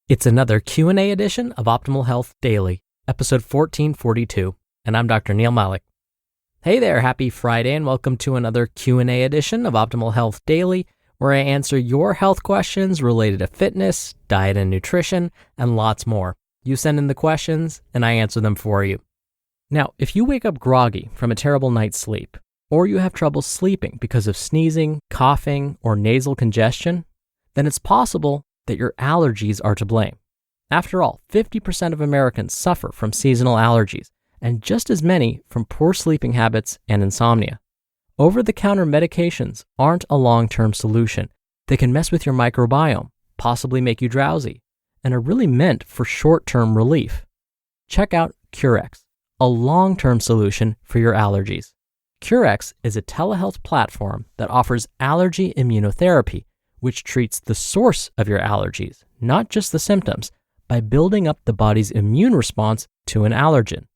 It's another Q&A edition of Optimal Health Daily, episode 1442, and I'm Dr. Neil Malik. Hey there, happy Friday, and welcome to another Q&A edition of Optimal Health Daily, where I answer your health questions related to fitness, diet and nutrition, and lots more. You send in the questions, and I answer them for you. Now, if you wake up groggy from a terrible night's sleep, or you have trouble sleeping because of sneezing, coughing, or nasal congestion, then it's possible that your allergies are to blame. After all, 50% of Americans suffer from seasonal allergies, and just as many from poor sleeping habits and insomnia. Over-the-counter medications aren't a long-term solution. They can mess with your microbiome, possibly make you drowsy, and are really meant for short-term relief. Check out Curex, a long-term solution for your allergies. Curex is a telehealth platform that offers allergy immunotherapy, which treats the source of your allergies, not just the symptoms, by building up the body's immune response to an allergen.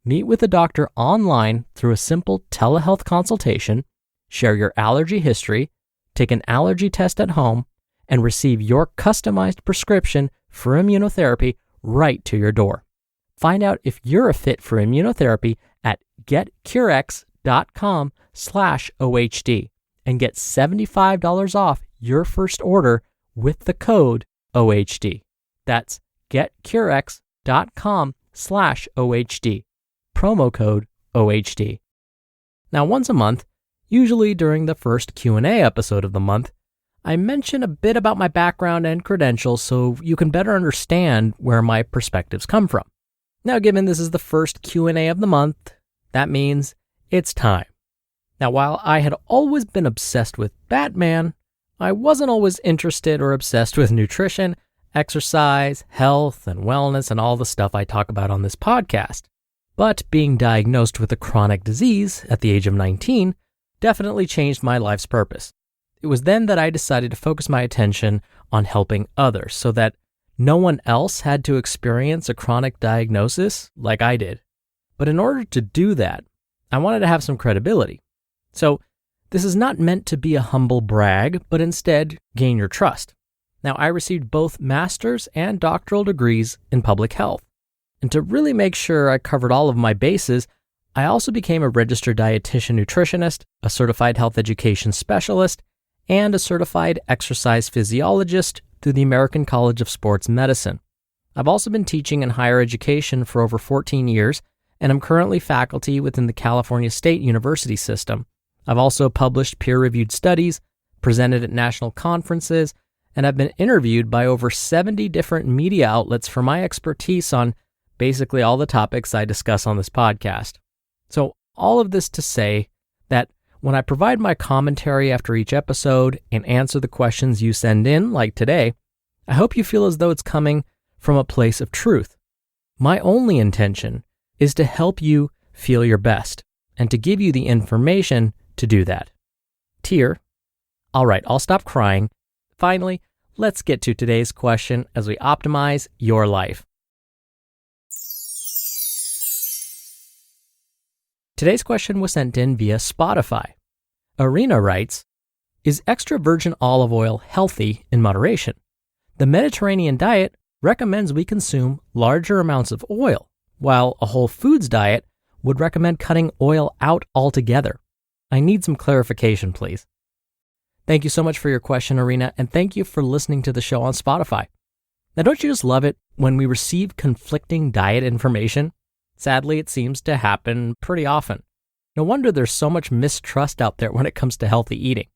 Meet with a doctor online through a simple telehealth consultation, share your allergy history, take an allergy test at home, and receive your customized prescription for immunotherapy right to your door. Find out if you're a fit for immunotherapy at getcurex.com/OHD and get $75 off your first order with the code OHD. That's getcurex.com/OHD. Promo code OHD. Now, once a month, usually during the first Q&A episode of the month, I mention a bit about my background and credentials so you can better understand where my perspectives come from. Now, given this is the first Q&A of the month, that means it's time. Now, while I had always been obsessed with Batman, I wasn't always interested or obsessed with nutrition, exercise, health, and wellness, and all the stuff I talk about on this podcast. But being diagnosed with a chronic disease at the age of 19 definitely changed my life's purpose. It was then that I decided to focus my attention on helping others so that no one else had to experience a chronic diagnosis like I did. But in order to do that, I wanted to have some credibility. So this is not meant to be a humble brag, but instead gain your trust. Now, I received both master's and doctoral degrees in public health. And to really make sure I covered all of my bases, I also became a registered dietitian nutritionist, a certified health education specialist, and a certified exercise physiologist through the American College of Sports Medicine. I've also been teaching in higher education for over 14 years, and I'm currently faculty within the California State University system. I've also published peer-reviewed studies, presented at national conferences, and I've been interviewed by over 70 different media outlets for my expertise on basically all the topics I discuss on this podcast. So all of this to say that when I provide my commentary after each episode and answer the questions you send in, like today, I hope you feel as though it's coming from a place of truth. My only intention is to help you feel your best and to give you the information to do that. Tear. All right, I'll stop crying. Finally, let's get to today's question as we optimize your life. Today's question was sent in via Spotify. Arena writes, is extra virgin olive oil healthy in moderation? The Mediterranean diet recommends we consume larger amounts of oil, while a whole foods diet would recommend cutting oil out altogether. I need some clarification, please. Thank you so much for your question, Arena, and thank you for listening to the show on Spotify. Now, don't you just love it when we receive conflicting diet information? Sadly, it seems to happen pretty often. No wonder there's so much mistrust out there when it comes to healthy eating.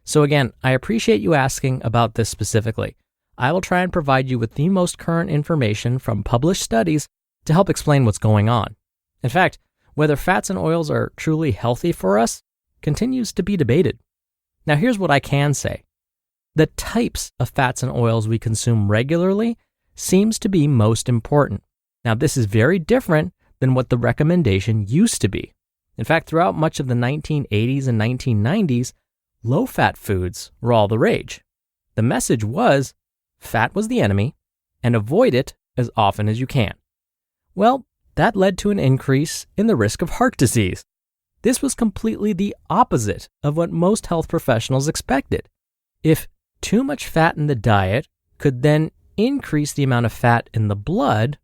So again, I appreciate you asking about this specifically. I will try and provide you with the most current information from published studies to help explain what's going on. In fact, whether fats and oils are truly healthy for us continues to be debated. Now, here's what I can say. The types of fats and oils we consume regularly seems to be most important. Now, this is very different than what the recommendation used to be. In fact, throughout much of the 1980s and 1990s, low-fat foods were all the rage. The message was, fat was the enemy, and avoid it as often as you can. Well, that led to an increase in the risk of heart disease. This was completely the opposite of what most health professionals expected. If too much fat in the diet could then increase the amount of fat in the blood,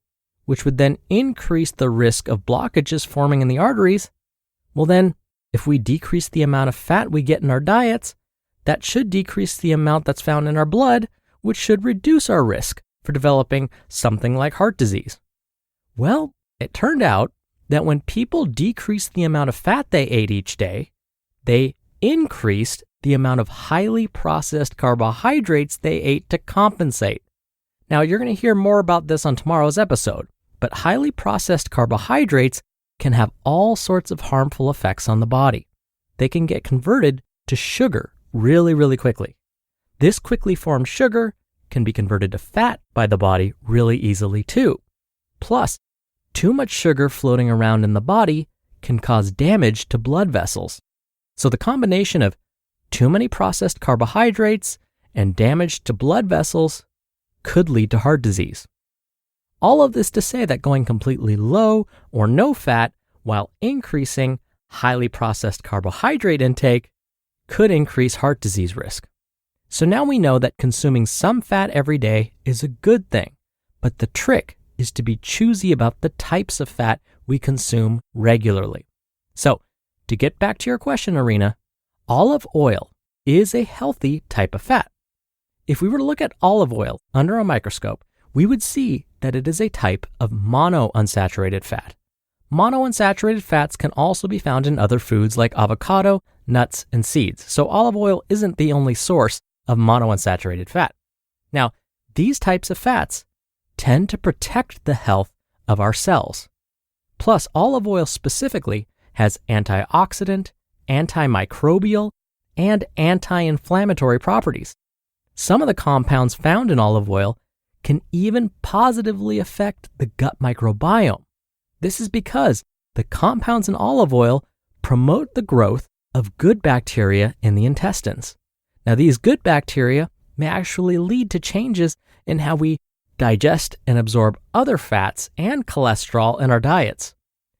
which would then increase the risk of blockages forming in the arteries, well then, if we decrease the amount of fat we get in our diets, that should decrease the amount that's found in our blood, which should reduce our risk for developing something like heart disease. Well, it turned out that when people decreased the amount of fat they ate each day, they increased the amount of highly processed carbohydrates they ate to compensate. Now, you're going to hear more about this on tomorrow's episode, but highly processed carbohydrates can have all sorts of harmful effects on the body. They can get converted to sugar really, really quickly. This quickly formed sugar can be converted to fat by the body really easily too. Plus, too much sugar floating around in the body can cause damage to blood vessels. So the combination of too many processed carbohydrates and damage to blood vessels could lead to heart disease. All of this to say that going completely low or no fat while increasing highly processed carbohydrate intake could increase heart disease risk. So now we know that consuming some fat every day is a good thing, but the trick is to be choosy about the types of fat we consume regularly. So, to get back to your question, Arena, olive oil is a healthy type of fat. If we were to look at olive oil under a microscope, we would see that it is a type of monounsaturated fat. Monounsaturated fats can also be found in other foods like avocado, nuts, and seeds. So olive oil isn't the only source of monounsaturated fat. Now, these types of fats tend to protect the health of our cells. Plus, olive oil specifically has antioxidant, antimicrobial, and anti-inflammatory properties. Some of the compounds found in olive oil can even positively affect the gut microbiome. This is because the compounds in olive oil promote the growth of good bacteria in the intestines. Now, these good bacteria may actually lead to changes in how we digest and absorb other fats and cholesterol in our diets.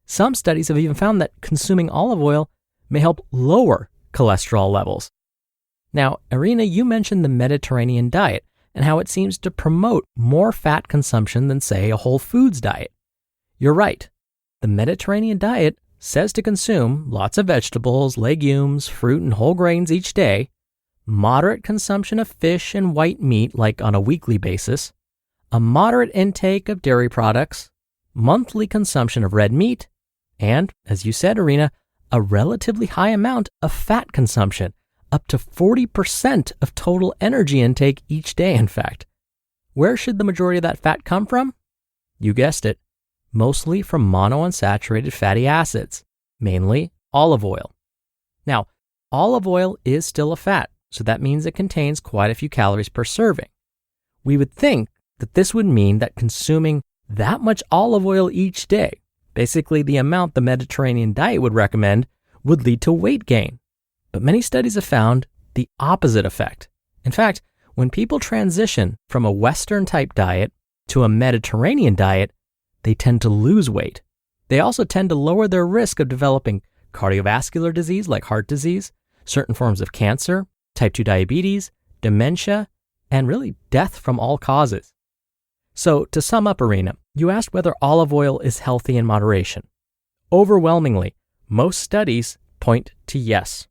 Some studies have even found that consuming olive oil may help lower cholesterol levels. Now, Irina, you mentioned the Mediterranean diet and how it seems to promote more fat consumption than, say, a whole foods diet. You're right. The Mediterranean diet says to consume lots of vegetables, legumes, fruit, and whole grains each day, moderate consumption of fish and white meat like on a weekly basis, a moderate intake of dairy products, monthly consumption of red meat, and, as you said, Irina, a relatively high amount of fat consumption, up to 40% of total energy intake each day, in fact. Where should the majority of that fat come from? You guessed it, mostly from monounsaturated fatty acids, mainly olive oil. Now, olive oil is still a fat, so that means it contains quite a few calories per serving. We would think that this would mean that consuming that much olive oil each day, basically the amount the Mediterranean diet would recommend, would lead to weight gain. But many studies have found the opposite effect. In fact, when people transition from a Western-type diet to a Mediterranean diet, they tend to lose weight. They also tend to lower their risk of developing cardiovascular disease like heart disease, certain forms of cancer, type 2 diabetes, dementia, and really death from all causes. So to sum up, Irina, you asked whether olive oil is healthy in moderation. Overwhelmingly, most studies point to yes.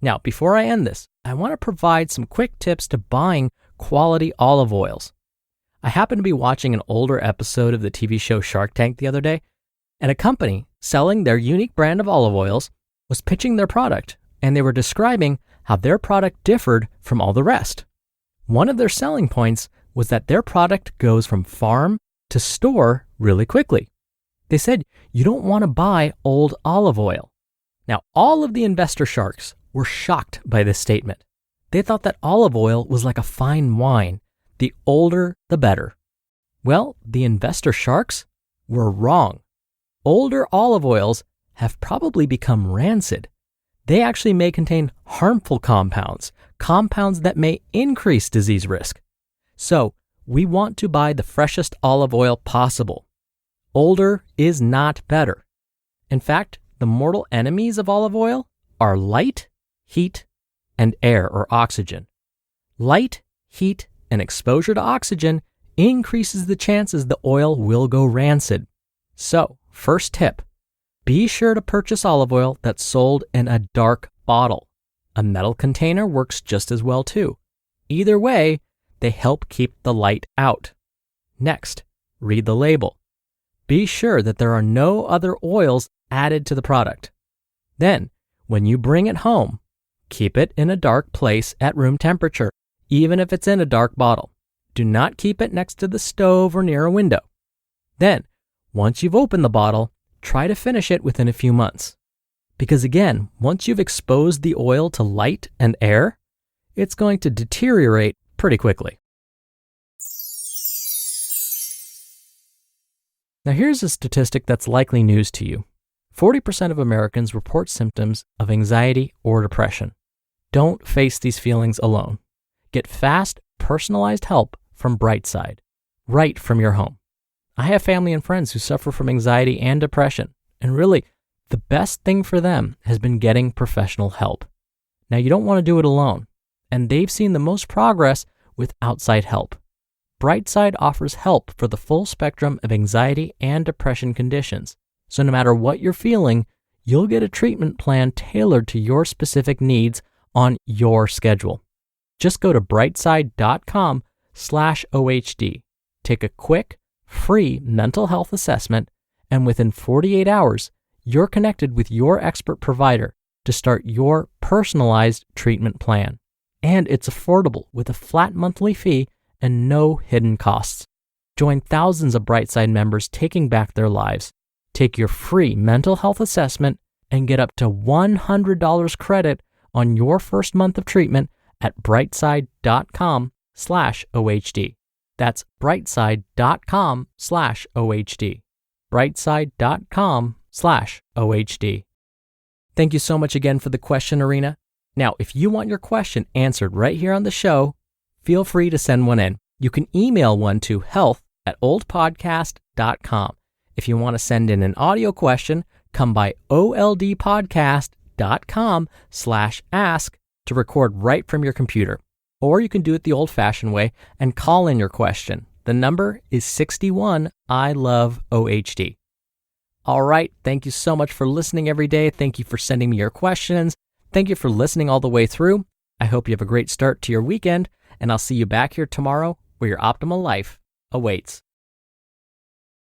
Now, before I end this, I want to provide some quick tips to buying quality olive oils. I happened to be watching an older episode of the TV show Shark Tank the other day, and a company selling their unique brand of olive oils was pitching their product, and they were describing how their product differed from all the rest. One of their selling points was that their product goes from farm to store really quickly. They said, you don't want to buy old olive oil. Now, all of the investor sharks were shocked by this statement. They thought that olive oil was like a fine wine. The older, the better. Well, the investor sharks were wrong. Older olive oils have probably become rancid. They actually may contain harmful compounds that may increase disease risk. So, we want to buy the freshest olive oil possible. Older is not better. In fact, the mortal enemies of olive oil are light, heat, and air or oxygen. Light, heat, and exposure to oxygen increases the chances the oil will go rancid. So, first tip, be sure to purchase olive oil that's sold in a dark bottle. A metal container works just as well too. Either way, they help keep the light out. Next, read the label. Be sure that there are no other oils added to the product. Then, when you bring it home, keep it in a dark place at room temperature, even if it's in a dark bottle. Do not keep it next to the stove or near a window. Then, once you've opened the bottle, try to finish it within a few months. Because again, once you've exposed the oil to light and air, it's going to deteriorate pretty quickly. Now here's a statistic that's likely news to you. 40% of Americans report symptoms of anxiety or depression. Don't face these feelings alone. Get fast, personalized help from Brightside, right from your home. I have family and friends who suffer from anxiety and depression, and really, the best thing for them has been getting professional help. Now, you don't want to do it alone, and they've seen the most progress with outside help. Brightside offers help for the full spectrum of anxiety and depression conditions. So no matter what you're feeling, you'll get a treatment plan tailored to your specific needs on your schedule. Just go to brightside.com/OHD. Take a quick, free mental health assessment, and within 48 hours, you're connected with your expert provider to start your personalized treatment plan. And it's affordable with a flat monthly fee and no hidden costs. Join thousands of Brightside members taking back their lives. Take your free mental health assessment and get up to $100 credit on your first month of treatment at brightside.com/OHD. That's brightside.com/OHD. brightside.com/OHD. Thank you so much again for the question, Arena. Now, if you want your question answered right here on the show, feel free to send one in. You can email one to health@oldpodcast.com. If you want to send in an audio question, come by oldpodcast.com/ask to record right from your computer. Or you can do it the old-fashioned way and call in your question. The number is 61 I love OHD. All right, thank you so much for listening every day. Thank you for sending me your questions. Thank you for listening all the way through. I hope you have a great start to your weekend, and I'll see you back here tomorrow where your optimal life awaits.